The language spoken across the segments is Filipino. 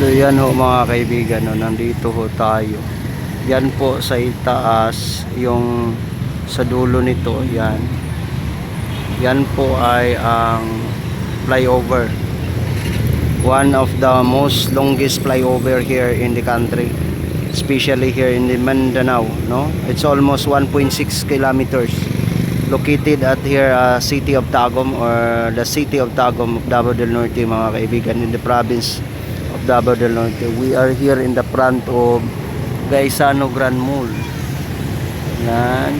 So yan ho mga kaibigan, no, nandito ho tayo. Yan po sa itaas, yung sa dulo nito, yan. Yan po ay ang flyover. One of the most longest flyover here in the country, especially here in the Mindanao, no? It's almost 1.6 kilometers. Located at here city of Tagum, or the city of Tagum of Davao del Norte mga kaibigan, in the province of Davao del Norte. We are here in the front of Gaisano Grand Mall. Yan.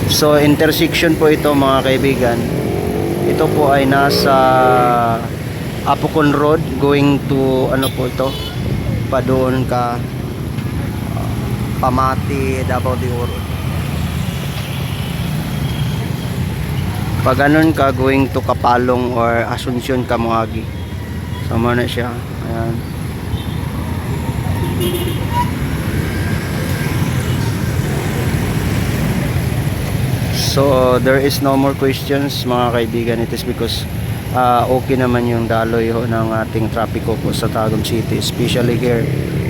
So intersection po ito mga kaibigan. Ito po ay nasa Apocon Road going to ano po ito, pa doon ka Pamati, Davao de Oro. Pag ganun ka going to Kapalong or Asuncion, Kamuagi. Sama na siya. Ayan. So there is no more questions mga kaibigan. It is because okay naman yung daloy ho ng ating trapiko po sa Tagum City, especially here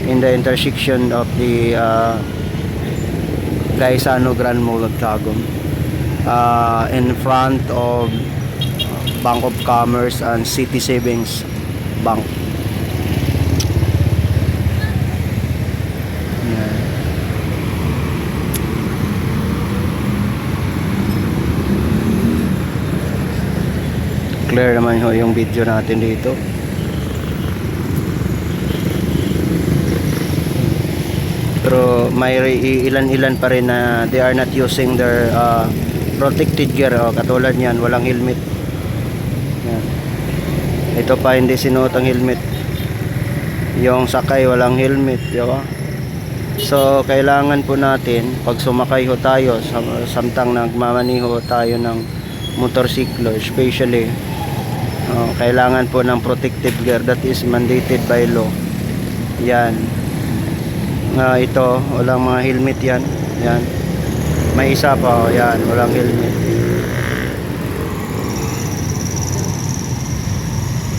in the intersection of the Gaisano Grand Mall of Tagum, in front of Bank of Commerce and City Savings Bank. Yan. Clear naman ho yung video natin dito. Pero may ilan-ilan pa rin na they are not using their protected gear. Katulad yan, walang helmet. Yan. Ito pa hindi sinuot ang helmet. Yung sakay walang helmet, di ba? So kailangan po natin pag sumakay ho tayo, samtang nagmamaniho tayo ng motorsiklo, especially kailangan po ng protective gear that is mandated by law. Yan. Ito walang mga helmet yan. Yan. May isa pa, yan, walang helmet.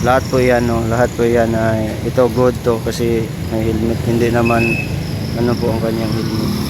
Lahat po yan, no? Lahat po yan ay ito good to kasi may helmet. Hindi naman ano po ang kanyang helmet.